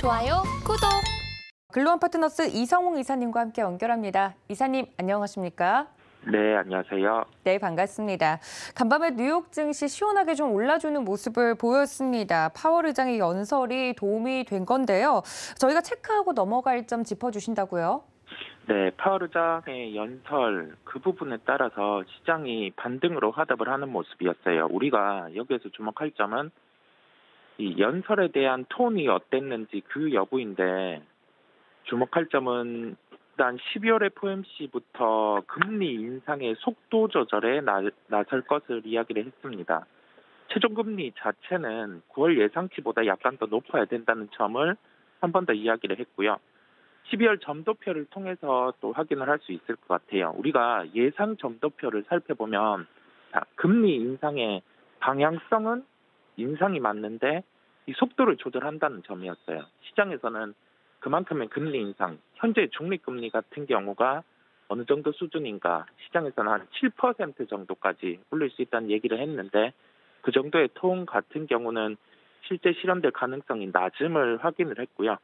좋아요, 구독. 글로원 파트너스 이성웅 이사님과 함께 연결합니다. 이사님, 안녕하십니까? 네, 안녕하세요. 네, 반갑습니다. 간밤에 뉴욕 증시 시원하게 좀 올라주는 모습을 보였습니다. 파월 의장의 연설이 도움이 된 건데요. 저희가 체크하고 넘어갈 점 짚어주신다고요? 네, 파월 의장의 연설 그 부분에 따라서 시장이 반등으로 화답을 하는 모습이었어요. 우리가 여기에서 주목할 점은 이 연설에 대한 톤이 어땠는지 그 여부인데, 주목할 점은 일단 12월 FOMC부터 금리 인상의 속도 조절에 나설 것을 이야기를 했습니다. 최종 금리 자체는 9월 예상치보다 약간 더 높아야 된다는 점을 한 번 더 이야기를 했고요. 12월 점도표를 통해서 또 확인을 할 수 있을 것 같아요. 우리가 예상 점도표를 살펴보면 금리 인상의 방향성은 인상이 맞는데 이 속도를 조절한다는 점이었어요. 시장에서는 그만큼의 금리 인상, 현재 중립금리 같은 경우가 어느 정도 수준인가, 시장에서는 한 7% 정도까지 올릴 수 있다는 얘기를 했는데, 그 정도의 톤 같은 경우는 실제 실현될 가능성이 낮음을 확인을 했고요.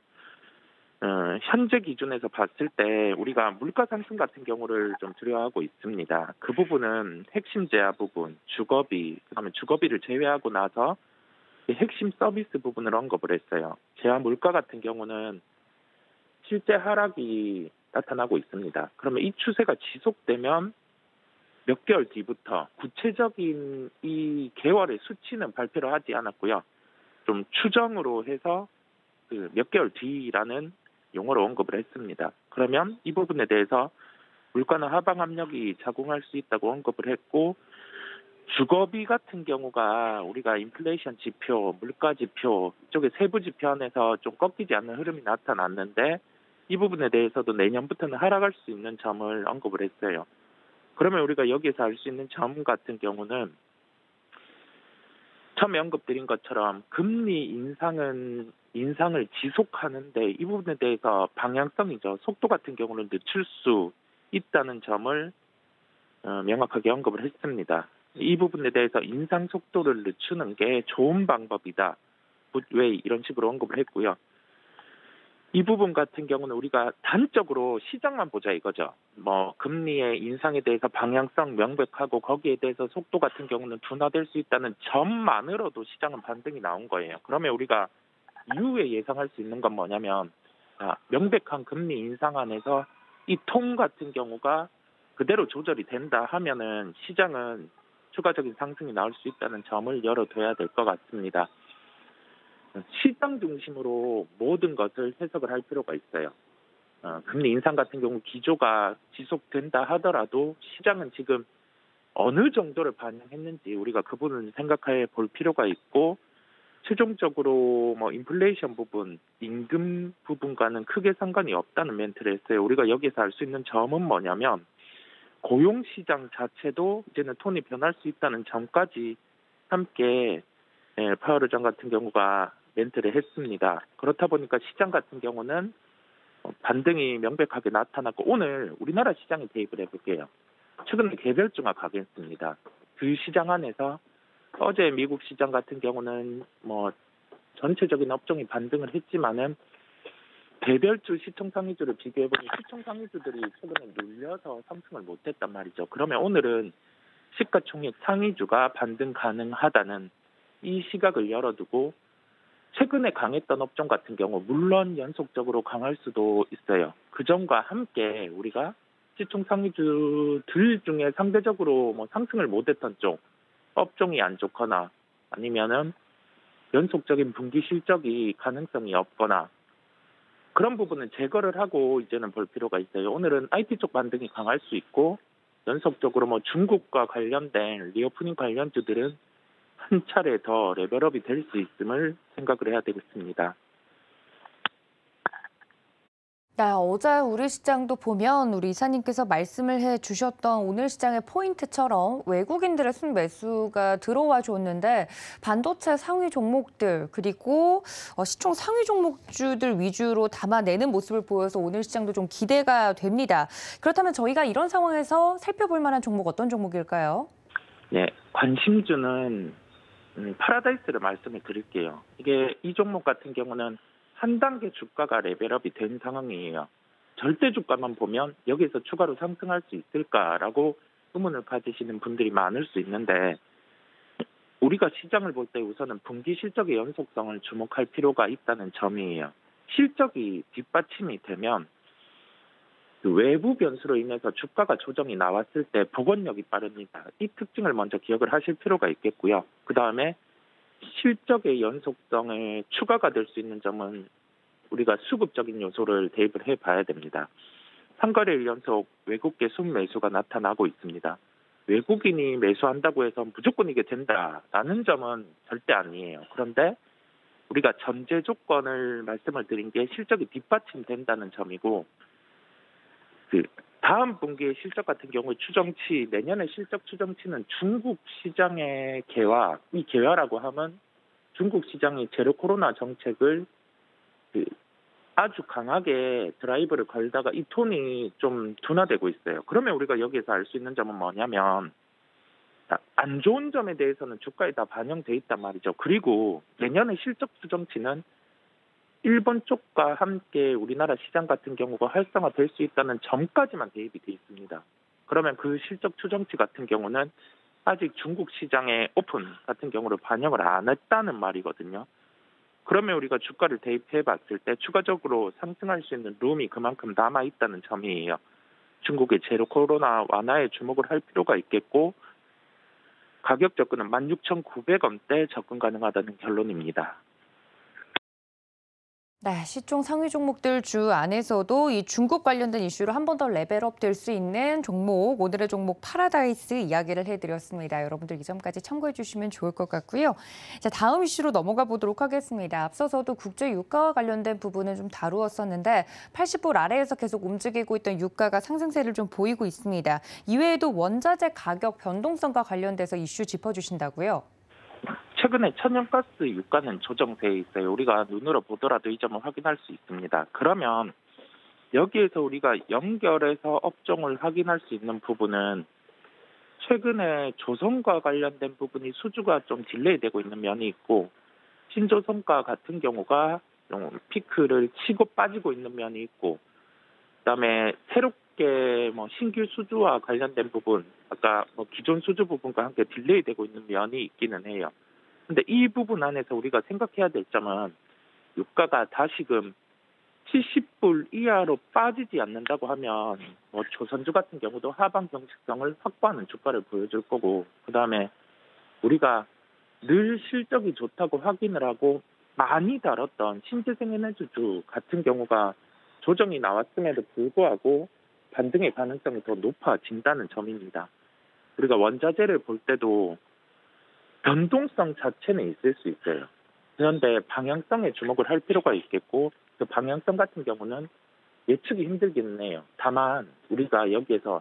현재 기준에서 봤을 때 우리가 물가 상승 같은 경우를 좀 두려워하고 있습니다. 그 부분은 핵심 제야 부분, 주거비, 그다음에 주거비를 제외하고 나서 핵심 서비스 부분을 언급을 했어요. 제야 물가 같은 경우는 실제 하락이 나타나고 있습니다. 그러면 이 추세가 지속되면 몇 개월 뒤부터 구체적인 이 개월의 수치는 발표를 하지 않았고요. 좀 추정으로 해서 그 몇 개월 뒤라는 용어로 언급을 했습니다. 그러면 이 부분에 대해서 물가는 하방 압력이 작용할 수 있다고 언급을 했고, 주거비 같은 경우가 우리가 인플레이션 지표, 물가 지표 이쪽에 세부 지표 안에서 좀 꺾이지 않는 흐름이 나타났는데, 이 부분에 대해서도 내년부터는 하락할 수 있는 점을 언급을 했어요. 그러면 우리가 여기에서 알 수 있는 점 같은 경우는 처음에 언급드린 것처럼 금리 인상을 지속하는데 이 부분에 대해서 방향성이죠. 속도 같은 경우는 늦출 수 있다는 점을 명확하게 언급을 했습니다. 이 부분에 대해서 인상 속도를 늦추는 게 좋은 방법이다. 왜 이런 식으로 언급을 했고요. 이 부분 같은 경우는 우리가 단적으로 시장만 보자 이거죠. 금리의 인상에 대해서 방향성 명백하고 거기에 대해서 속도 같은 경우는 둔화될 수 있다는 점만으로도 시장은 반등이 나온 거예요. 그러면 우리가 이후에 예상할 수 있는 건 뭐냐면, 명백한 금리 인상 안에서 이 톤 같은 경우가 그대로 조절이 된다 하면은 시장은 추가적인 상승이 나올 수 있다는 점을 열어둬야 될 것 같습니다. 시장 중심으로 모든 것을 해석을 할 필요가 있어요. 금리 인상 같은 경우 기조가 지속된다 하더라도 시장은 지금 어느 정도를 반영했는지 우리가 그 부분을 생각해 볼 필요가 있고, 최종적으로 인플레이션 부분, 임금 부분과는 크게 상관이 없다는 멘트를 했어요. 우리가 여기서 알 수 있는 점은 뭐냐면, 고용 시장 자체도 이제는 톤이 변할 수 있다는 점까지 함께 파월 의장 같은 경우가 멘트를 했습니다. 그렇다 보니까 시장 같은 경우는 반등이 명백하게 나타났고, 오늘 우리나라 시장에 대입을 해볼게요. 최근에 개별주가 강했습니다. 그 시장 안에서 어제 미국 시장 같은 경우는 전체적인 업종이 반등을 했지만은 개별주 시총상위주를 비교해보면 시총상위주들이 최근에 눌려서 상승을 못했단 말이죠. 그러면 오늘은 시가총액 상위주가 반등 가능하다는 이 시각을 열어두고, 최근에 강했던 업종 같은 경우 물론 연속적으로 강할 수도 있어요. 그 점과 함께 우리가 시총 상위주들 중에 상대적으로 상승을 못했던 쪽, 업종이 안 좋거나 아니면은 연속적인 분기 실적이 가능성이 없거나 그런 부분은 제거를 하고 이제는 볼 필요가 있어요. 오늘은 IT 쪽 반등이 강할 수 있고, 연속적으로 중국과 관련된 리오프닝 관련주들은 한 차례 더 레벨업이 될 수 있음을 생각을 해야 되겠습니다. 어제 우리 시장도 보면 우리 이사님께서 말씀을 해주셨던 오늘 시장의 포인트처럼 외국인들의 순매수가 들어와 줬는데, 반도체 상위 종목들 그리고 시총 상위 종목주들 위주로 담아내는 모습을 보여서 오늘 시장도 좀 기대가 됩니다. 그렇다면 저희가 이런 상황에서 살펴볼 만한 종목 어떤 종목일까요? 네, 관심주는 파라다이스를 말씀을 드릴게요. 이 종목 같은 경우는 한 단계 주가가 레벨업이 된 상황이에요. 절대 주가만 보면 여기서 추가로 상승할 수 있을까라고 의문을 가지시는 분들이 많을 수 있는데 우리가 시장을 볼 때 우선은 분기 실적의 연속성을 주목할 필요가 있다는 점이에요. 실적이 뒷받침이 되면 그 외부 변수로 인해서 주가가 조정이 나왔을 때 복원력이 빠릅니다. 이 특징을 먼저 기억을 하실 필요가 있겠고요. 그 다음에 실적의 연속성에 추가가 될 수 있는 점은 우리가 수급적인 요소를 대입을 해봐야 됩니다. 3거래일 연속 외국계 순매수가 나타나고 있습니다. 외국인이 매수한다고 해서 무조건 이게 된다라는 점은 절대 아니에요. 그런데 우리가 전제 조건을 말씀을 드린 게 실적이 뒷받침된다는 점이고 그 다음 분기의 실적 같은 경우 추정치 내년의 실적 추정치는 중국 시장의 개화 이 개화라고 하면 중국 시장이 제로 코로나 정책을 그 아주 강하게 드라이브를 걸다가 이 톤이 좀 둔화되고 있어요. 그러면 우리가 여기에서 알 수 있는 점은 뭐냐면 안 좋은 점에 대해서는 주가에 다 반영돼 있단 말이죠. 그리고 내년의 실적 추정치는 일본 쪽과 함께 우리나라 시장 같은 경우가 활성화될 수 있다는 점까지만 대입이 돼 있습니다. 그러면 그 실적 추정치 같은 경우는 아직 중국 시장의 오픈 같은 경우를 반영을 안 했다는 말이거든요. 그러면 우리가 주가를 대입해 봤을 때 추가적으로 상승할 수 있는 룸이 그만큼 남아 있다는 점이에요. 중국의 제로 코로나 완화에 주목을 할 필요가 있겠고 가격 접근은 16,900원대 접근 가능하다는 결론입니다. 네, 시총 상위 종목들 주 안에서도 이 중국 관련된 이슈로 한 번 더 레벨업 될 수 있는 종목, 오늘의 종목 파라다이스 이야기를 해드렸습니다. 여러분들 이 점까지 참고해 주시면 좋을 것 같고요. 자, 다음 이슈로 넘어가 보도록 하겠습니다. 앞서서도 국제 유가와 관련된 부분은 좀 다루었었는데 80불 아래에서 계속 움직이고 있던 유가가 상승세를 좀 보이고 있습니다. 이외에도 원자재 가격 변동성과 관련돼서 이슈 짚어주신다고요? 최근에 천연가스 유가는 조정세에 있어요. 우리가 눈으로 보더라도 이 점을 확인할 수 있습니다. 그러면 여기에서 우리가 연결해서 업종을 확인할 수 있는 부분은 최근에 조선과 관련된 부분이 수주가 좀 딜레이되고 있는 면이 있고 신조선가 같은 경우가 좀 피크를 치고 빠지고 있는 면이 있고 그다음에 새롭게 뭐 신규 수주와 관련된 부분 아까 뭐 기존 수주 부분과 함께 딜레이되고 있는 면이 있기는 해요. 근데 이 부분 안에서 우리가 생각해야 될 점은 유가가 다시금 70불 이하로 빠지지 않는다고 하면 뭐 조선주 같은 경우도 하방 경직성을 확보하는 주가를 보여줄 거고 그다음에 우리가 늘 실적이 좋다고 확인을 하고 많이 다뤘던 신재생에너지주 같은 경우가 조정이 나왔음에도 불구하고 반등의 가능성이 더 높아진다는 점입니다. 우리가 원자재를 볼 때도 변동성 자체는 있을 수 있어요. 그런데 방향성에 주목을 할 필요가 있겠고 그 방향성 같은 경우는 예측이 힘들기는 해요. 다만 우리가 여기에서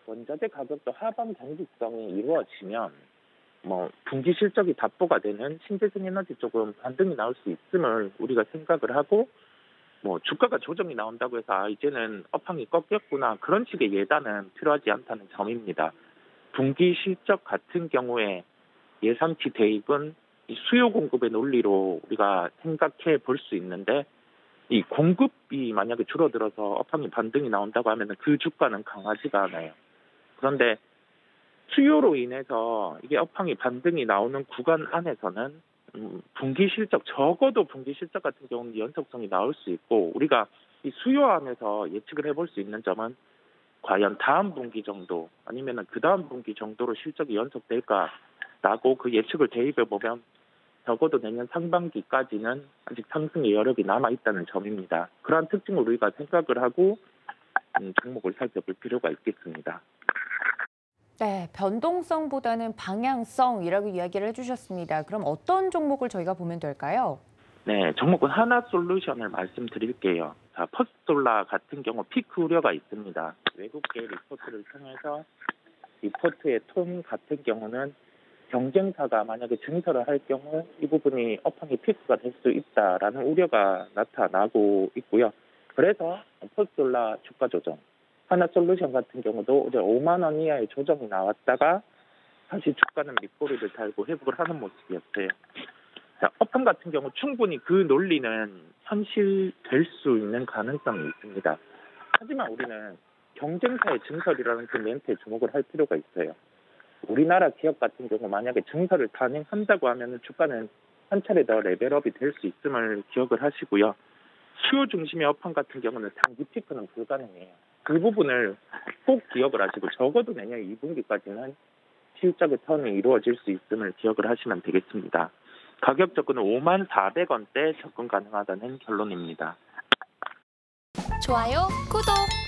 원자재 가격도 하방 경직성이 이루어지면 뭐 분기 실적이 답보가 되는 신재생에너지 쪽은 반등이 나올 수 있음을 우리가 생각을 하고 뭐 주가가 조정이 나온다고 해서 이제는 업황이 꺾였구나 그런 식의 예단은 필요하지 않다는 점입니다. 분기 실적 같은 경우에 예상치 대입은 이 수요 공급의 논리로 우리가 생각해 볼 수 있는데 이 공급이 만약에 줄어들어서 업황이 반등이 나온다고 하면 그 주가는 강하지가 않아요. 그런데 수요로 인해서 이게 업황이 반등이 나오는 구간 안에서는 분기 실적 적어도 분기 실적 같은 경우는 연속성이 나올 수 있고 우리가 이 수요 안에서 예측을 해볼 수 있는 점은 과연 다음 분기 정도 아니면 그 다음 분기 정도로 실적이 연속될까라고 그 예측을 대입해 보면 적어도 내년 상반기까지는 아직 상승의 여력이 남아 있다는 점입니다. 그러한 특징을 우리가 생각을 하고 종목을 살펴볼 필요가 있겠습니다. 네, 변동성보다는 방향성이라고 이야기를 해주셨습니다. 그럼 어떤 종목을 저희가 보면 될까요? 네, 종목은 하나솔루션을 말씀드릴게요. 자, 퍼스솔라 같은 경우 피크 우려가 있습니다. 외국계 리포트를 통해서 리포트의 톤 같은 경우는 경쟁사가 만약에 증설을 할 경우 이 부분이 업황의 피크가 될 수 있다라는 우려가 나타나고 있고요. 그래서 퍼스솔라 주가 조정, 하나솔루션 같은 경우도 어제 5만 원 이하의 조정이 나왔다가 다시 주가는 밑꼬리를 달고 회복을 하는 모습이었어요. 자, 업황 같은 경우 충분히 그 논리는 현실될 수 있는 가능성이 있습니다. 하지만 우리는 경쟁사의 증설이라는 그 멘트에 주목을 할 필요가 있어요. 우리나라 기업 같은 경우 만약에 증설을 단행한다고 하면 주가는 한 차례 더 레벨업이 될 수 있음을 기억을 하시고요. 수요 중심의 업황 같은 경우는 단기 피크는 불가능해요. 그 부분을 꼭 기억을 하시고 적어도 내년 2분기까지는 실적의 턴이 이루어질 수 있음을 기억을 하시면 되겠습니다. 가격 접근은 54,400원대 접근 가능하다는 결론입니다. 좋아요, 구독!